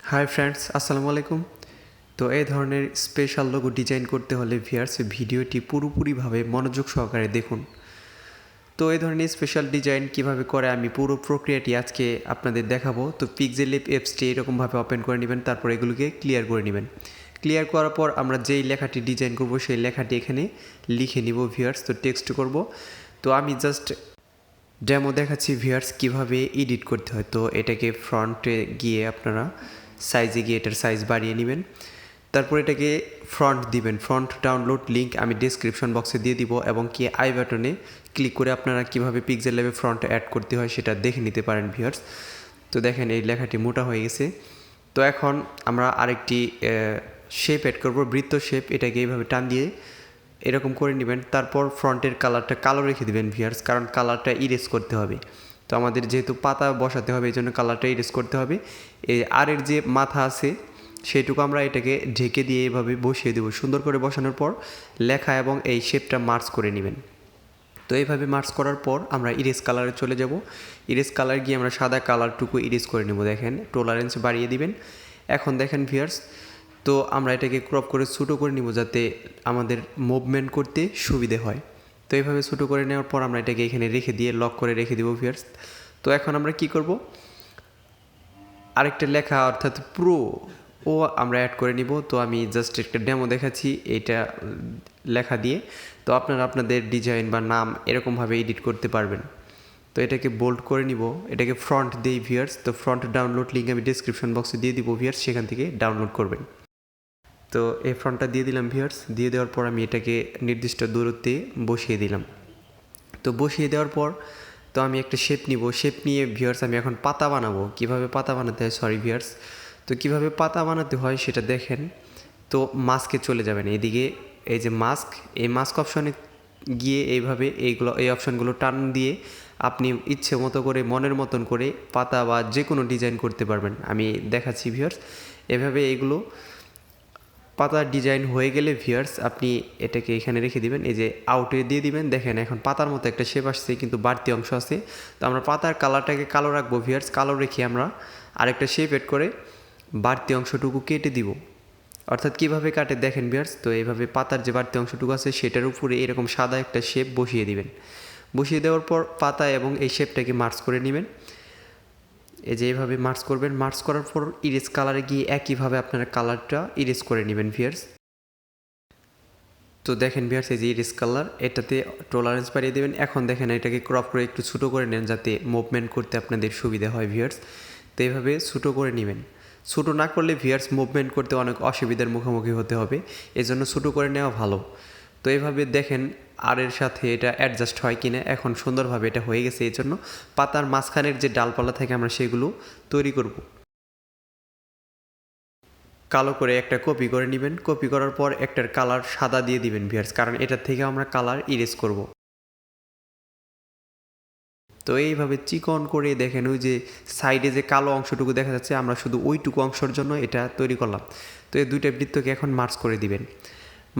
Hi friends, আসসালামু আলাইকুম। তো এই ধরনের স্পেশাল লোগো ডিজাইন করতে হলে ভিউয়ার্স ভিডিওটি পুরোপুরিভাবে মনোযোগ সহকারে দেখুন। তো এই ধরনের স্পেশাল ডিজাইন কিভাবে করে আমি পুরো প্রক্রিয়াটি আজকে আপনাদের দেখাবো। তো পিক্সেল অ্যাপসটি এরকমভাবে ওপেন করে নেবেন, তারপর এগুলোকে ক্লিয়ার করে নেবেন। ক্লিয়ার করার পর আমরা যেই লেখাটি ডিজাইন করব সেই লেখাটি এখানে লিখে নিব ভিউয়ার্স। তো টেক্সট করব। তো আমি জাস্ট ডেমো দেখাচ্ছি ভিউয়ার্স কীভাবে এডিট করতে হয়। তো এটাকে ফ্রন্টে গিয়ে আপনারা সাইজে গিয়ে এটার সাইজ বাড়িয়ে নেবেন, তারপর এটাকে ফ্রন্ট দিবেন। ফ্রন্ট ডাউনলোড লিঙ্ক আমি ডেসক্রিপশন বক্সে দিয়ে দিব, এবং কি আই বাটনে ক্লিক করে আপনারা কীভাবে পিক্সেল ল্যাবে ফ্রন্ট অ্যাড করতে হয় সেটা দেখে নিতে পারেন ভিউয়ার্স। তো দেখেন এই লেখাটি মোটা হয়ে গেছে। তো এখন আমরা আরেকটি শেপ অ্যাড করব, বৃত্ত শেপ। এটাকে এইভাবে টান দিয়ে এরকম করে নেবেন, তারপর ফ্রন্টের কালারটা কালো রেখে দেবেন ভিউয়ার্স, কারণ কালারটা ইরেজ করতে হবে। তো আমাদের যেহেতু পাতা বসাতে হবে এই জন্য কালারটা ইরেজ করতে হবে। এই আরের যে মাথা আছে সেইটুকু আমরা এটাকে ঢেকে দিয়ে এভাবে বসিয়ে দেবো। সুন্দর করে বসানোর পর লেখা এবং এই শেপটা মার্চ করে নেবেন। তো এইভাবে মার্চ করার পর আমরা ইরেজ কালারে চলে যাব। ইরেজ কালার গিয়ে আমরা সাদা কালারটুকু ইরেজ করে নেব। দেখেন টলারেন্স বাড়িয়ে দিবেন। এখন দেখেন ভিউয়ার্স, তো আমরা এটাকে ক্রপ করে ছোটো করে নিব যাতে আমাদের মুভমেন্ট করতে সুবিধে হয়। তো এইভাবে ছোটো করে নেওয়ার পর আমরা এটাকে এখানে রেখে দিয়ে লক করে রেখে দেবো ভিউয়ার্স। তো এখন আমরা কি করব, আরেকটা লেখা অর্থাৎ প্রো ও আমরা অ্যাড করে নিব। তো আমি জাস্ট একটা ডেমো দেখাচ্ছি এইটা লেখা দিয়ে। তো আপনারা আপনাদের ডিজাইন বা নাম এরকমভাবে এডিট করতে পারবেন। তো এটাকে বোল্ড করে নিব, এটাকে ফ্রন্ট দেই ভিউয়ার্স। তো ফ্রন্ট ডাউনলোড লিঙ্ক আমি ডিসক্রিপশন বক্সে দিয়ে দিব ভিউয়ার্স, সেখান থেকে ডাউনলোড করবেন। তো এই ফ্রন্টটা দিয়ে দিলাম ভিউয়ার্স। দিয়ে দেওয়ার পর আমি এটাকে নির্দিষ্ট দূরত্বে বসিয়ে দিলাম। তো বসিয়ে দেওয়ার পর তো আমি একটা শেপ নিব। শেপ নিয়ে ভিউয়ার্স আমি এখন পাতা বানাবো। কিভাবে পাতা বানাতে হয়, সরি ভিউয়ার্স, তো কিভাবে পাতা বানাতে হয় সেটা দেখেন। তো মাস্কে চলে যাবেন, এদিকে এই যে মাস্ক, এই মাস্ক অপশনে গিয়ে এইভাবে এই অপশনগুলো টান দিয়ে আপনি ইচ্ছে মতো করে মনের মতন করে পাতা বা যে কোনো ডিজাইন করতে পারবেন। আমি দেখাচ্ছি ভিউয়ার্স। এভাবে এইগুলো পাতার ডিজাইন হয়ে গেলে ভিউয়ার্স আপনি এটাকে এখানে রেখে দিবেন, এই যে আউটে দিয়ে দিবেন। দেখেন এখন পাতার মতো একটা শেপ আসছে, কিন্তু বাড়তি অংশ আছে। তো আমরা পাতার কালারটাকে কালো রাখবো ভিউয়ার্স। কালো রেখে আমরা আরেকটা শেপ এড করে বাড়তি অংশটুকু কেটে দিব। অর্থাৎ কীভাবে কাটে দেখেন ভিউয়ার্স। তো এইভাবে পাতার যে বাড়তি অংশটুকু আছে সেটার উপরে এরকম সাদা একটা শেপ বসিয়ে দিবেন। বসিয়ে দেওয়ার পর পাতা এবং এই শেপটাকে মার্চ করে নেবেন। এই যে এইভাবে মার্চ করবেন। মার্চ করার পর ইরেজ কালারে গিয়ে একইভাবে আপনারা কালারটা ইরেজ করে নেবেন ভিউয়ার্স। তো দেখেন ভিউয়ার্স, এই যে ইরেজ কালার, এটাতে টলারেন্স বাড়িয়ে দেবেন। এখন দেখেন এটাকে ক্রপ করে একটু ছোটো করে নেন যাতে মুভমেন্ট করতে আপনাদের সুবিধা হয় ভিউয়ার্স। তো এইভাবে ছোটো করে নেবেন। ছোটো না করলে ভিউয়ার্স মুভমেন্ট করতে অনেক অসুবিধার মুখোমুখি হতে হবে, এজন্য ছোটো করে নেওয়া ভালো। তো এইভাবে দেখেন আর এর সাথে এটা অ্যাডজাস্ট হয় কিনা। এখন সুন্দরভাবে এটা হয়ে গেছে। এই জন্য পাতার মাঝখানের যে ডালপালা থাকে আমরা সেগুলো তৈরি করব। কালো করে একটা কপি করে নেবেন। কপি করার পর একটার কালার সাদা দিয়ে দিবেন ভিউয়ার্স, কারণ এটার থেকে আমরা কালার ইরেজ করব। তো এইভাবে চিকন করে দেখেন ওই যে সাইডে যে কালো অংশটুকু দেখা যাচ্ছে, আমরা শুধু ওইটুকু অংশের জন্য এটা তৈরি করলাম। তো এই দুইটা বৃত্তকে এখন মার্চ করে দিবেন।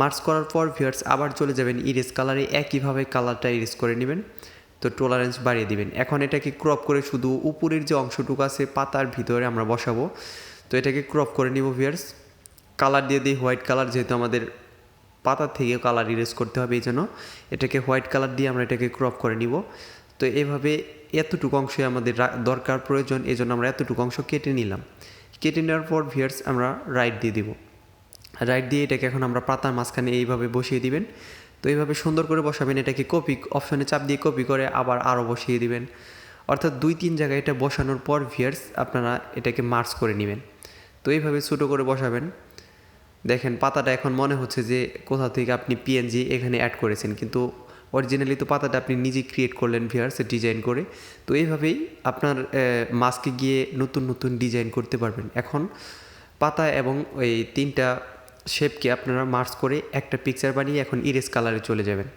মার্চ করার পর ভিউয়ার্স আবার চলে যাবেন ইরেজ কালারে, একইভাবে কালারটা ইরেজ করে নেবেন। তো টলারেন্স বাড়িয়ে দিবেন। এখন এটাকে ক্রপ করে শুধু উপরের যে অংশটুকু আছে পাতার ভিতরে আমরা বসাবো। তো এটাকে ক্রপ করে নিব ভিউয়ার্স। কালার দিয়ে দিই হোয়াইট কালার, যেহেতু আমাদের পাতা থেকে কালার ইরেজ করতে হবে এই জন্য এটাকে হোয়াইট কালার দিয়ে আমরা এটাকে ক্রপ করে নিব। তো এভাবে এতটুকু অংশে আমাদের দরকার প্রয়োজন, এই জন্য আমরা এতটুকু অংশ কেটে নিলাম। কেটে নেওয়ার পর ভিউয়ার্স আমরা রাইট দিয়ে দিব। রাইট দিয়ে এটাকে এখন আমরা পাতার মাঝখানে এইভাবে বসিয়ে দিবেন। তো এইভাবে সুন্দর করে বসাবেন। এটাকে কপি অপশনে চাপ দিয়ে কপি করে আবার আরও বসিয়ে দিবেন। অর্থাৎ 2-3 জায়গায় এটা বসানোর পর ভিউয়ার্স আপনারা এটাকে মার্চ করে নেবেন। তো এইভাবে ছোটো করে বসাবেন। দেখেন পাতাটা এখন মনে হচ্ছে যে কোথা থেকে আপনি পিএনজি এখানে অ্যাড করেছেন, কিন্তু অরিজিনালি তো পাতাটা আপনি নিজে ক্রিয়েট করলেন ভিউয়ার্স ডিজাইন করে। তো এইভাবেই আপনার মাস্কে গিয়ে নতুন নতুন ডিজাইন করতে পারবেন। এখন পাতা এবং ওই 3টা শেপকে আপনারা মার্চ করে একটা পিকচার বানিয়ে এখন ইরেজ কালারে চলে যাবেন।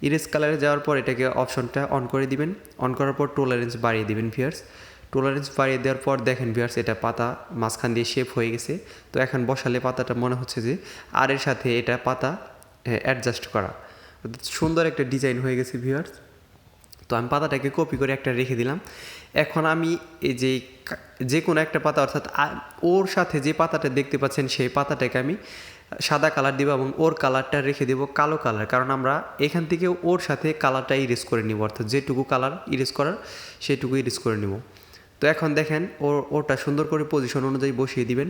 ইরেজ কালারে যাওয়ার পর এটাকে অপশনটা অন করে দিবেন। অন করার পর টলারেন্স বাড়িয়ে দিবেন ভিউয়ার্স। টলারেন্স বাড়িয়ে দেওয়ার পর দেখেন ভিউয়ার্স এটা পাতা মাঝখান দিয়ে শেপ হয়ে গেছে। তো এখন বসালে পাতাটা মনে হচ্ছে যে আর এর সাথে এটা পাতা অ্যাডজাস্ট করা, সুন্দর একটা ডিজাইন হয়ে গেছে ভিউয়ার্স। তো আমি পাতাটাকে কপি করে একটা রেখে দিলাম। এখন আমি এই যে কোনো একটা পাতা অর্থাৎ ওর সাথে যে পাতাটা দেখতে পাচ্ছেন সেই পাতাটাকে আমি সাদা কালার দিব এবং ওর কালারটা রেখে দেবো কালো কালার, কারণ আমরা এখান থেকে ওর সাথে কালারটা ইরেজ করে নিব, অর্থাৎ যেটুকু কালার ইরেজ করার সেটুকু ইরেজ করে নিব। তো এখন দেখেন ওটা সুন্দর করে পজিশন অনুযায়ী বসিয়ে দিবেন।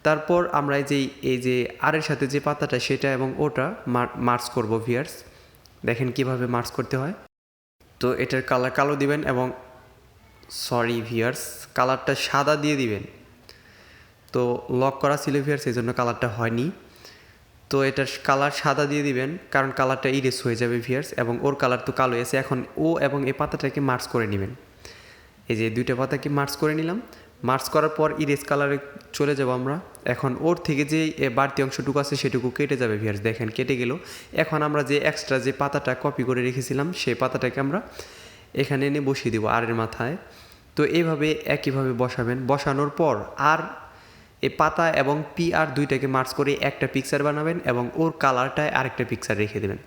তারপর আমরা এই যে আরের সাথে যে পাতাটা সেটা এবং ওটা মার্চ করব ভিউয়ার্স। দেখেন কিভাবে মার্চ করতে হয়। তো এটার কালার কালো দিবেন এবং সরি ভিউয়ার্স কালারটা সাদা দিয়ে দিবেন। তো লক করা ছিল ভিউয়ার্স, এই জন্য কালারটা হয়নি। তো এটার কালার সাদা দিয়ে দিবেন, কারণ কালারটা ইরেজ হয়ে যাবে ভিউয়ার্স, এবং ওর কালার তো কালো এসে। এখন ও এবং এই পাতাটাকে মার্চ করে নেবেন। এই যে দুইটা পাতাকে মার্চ করে নিলাম। মার্চ করার পর ইরেজ কালারে চলে যাব আমরা। এখন ওর থেকে যে বাড়তি অংশটুকু আছে সেটুকু কেটে যাবে ভিউয়ার্স, দেখেন কেটে গেল। এখন আমরা যে এক্সট্রা যে পাতাটা কপি করে রেখেছিলাম সেই পাতাটাকে আমরা এখানে এনে বসিয়ে দেবো আরের মাথায়। তো এইভাবে একইভাবে বসাবেন। বসানোর পর আর এই পাতা এবং PR দুইটাকে মার্চ করে একটা পিকচার বানাবেন এবং ওর কালারটায় আরেকটা পিকচার রেখে দেবেন।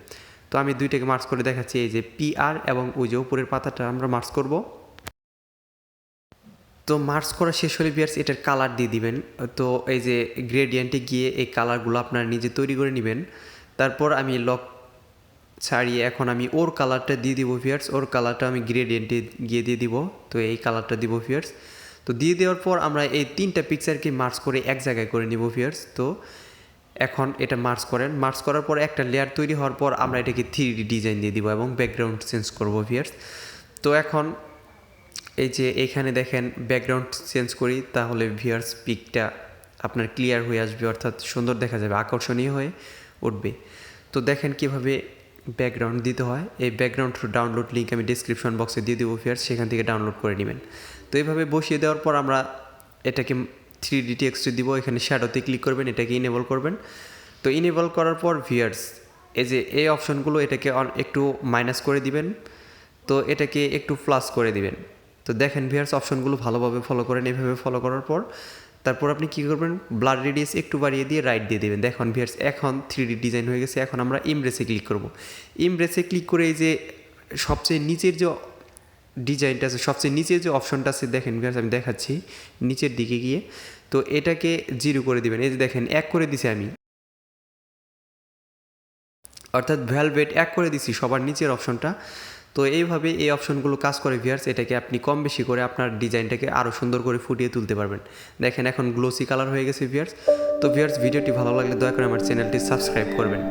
তো আমি দুইটাকে মার্চ করে দেখাচ্ছি। এই যে PR এবং ওই যে উপরের পাতাটা আমরা মার্চ করব। তো মার্চ করা শেষ হলে ভিউয়ার্স এটার কালার দিয়ে দিবেন। তো এই যে গ্রেডিয়েন্টে গিয়ে এই কালারগুলো আপনারা নিজে তৈরি করে নেবেন। তারপর আমি লক ছাড়িয়ে এখন আমি ওর কালারটা দিয়ে দিব ভিউয়ার্স। ওর কালারটা আমি গ্রেডিয়েন্টে গিয়ে দিয়ে দিব। তো এই কালারটা দিব ভিউয়ার্স। তো দিয়ে দেওয়ার পর আমরা এই তিনটা পিকচারকে মার্চ করে এক জায়গায় করে নিব ভিউয়ার্স। তো এখন এটা মার্চ করেন। মার্চ করার পর একটা লেয়ার তৈরি হওয়ার পর আমরা এটাকে 3D ডিজাইন দিয়ে দিব এবং ব্যাকগ্রাউন্ড চেঞ্জ করব ভিউয়ার্স। তো এখন এই যে এইখানে দেখেন ব্যাকগ্রাউন্ড চেঞ্জ করি, তাহলে ভিউয়ার্স পিকটা আপনার ক্লিয়ার হয়ে আসবে, অর্থাৎ সুন্দর দেখা যাবে, আকর্ষণীয় হয়ে উঠবে। তো দেখেন কিভাবে ব্যাকগ্রাউন্ড দিতে হয়। এই ব্যাকগ্রাউন্ড ডাউনলোড লিঙ্ক আমি ডিসক্রিপশন বক্সে দিয়ে দেবো ভিউয়ার্স, সেখান থেকে ডাউনলোড করে নেবেন। তো এইভাবে বসিয়ে দেওয়ার পর আমরা এটাকে 3D টেক্সটে দিব। এখানে শ্যাডোতে ক্লিক করবেন, এটাকে ইনেবল করবেন। তো ইনেবল করার পর ভিউয়ার্স এই যে এই অপশনগুলো এটাকে একটু মাইনাস করে দিবেন। তো এটাকে একটু প্লাস করে দিবেন। তো দেখেন ভিউয়ার্স অপশনগুলো ভালোভাবে ফলো করেন। এইভাবে ফলো করার পর তারপর আপনি কী করবেন, ব্লার রেডিয়াস একটু বাড়িয়ে দিয়ে রাইট দিয়ে দেবেন। দেখুন ভিউয়ার্স এখন 3D ডিজাইন হয়ে গেছে। এখন আমরা ইমপ্রেসে ক্লিক করব। ইমপ্রেসে ক্লিক করে এই যে সবচেয়ে নিচের যে ডিজাইনটা আছে, সবচেয়ে নিচের যে অপশনটা আছে দেখেন ভিউয়ার্স, আমি দেখাচ্ছি নিচের দিকে গিয়ে। তো এটাকে 0 করে দিবেন। এই যে দেখেন 1 করে দিছি আমি, অর্থাৎ ভেলভেট 1 করে দিছি সবার নিচের অপশনটা। তো এইভাবে এই অপশনগুলো কাজ করে ভিউয়ার্স। এটাকে আপনি কম বেশি করে আপনার ডিজাইনটাকে আরও সুন্দর করে ফুটিয়ে তুলতে পারবেন। দেখেন এখন গ্লোসি কালার হয়ে গেছে ভিউয়ার্স। তো ভিউয়ার্স ভিডিওটি ভালো লাগলে দয়া করে আমার চ্যানেলটি সাবস্ক্রাইব করবেন।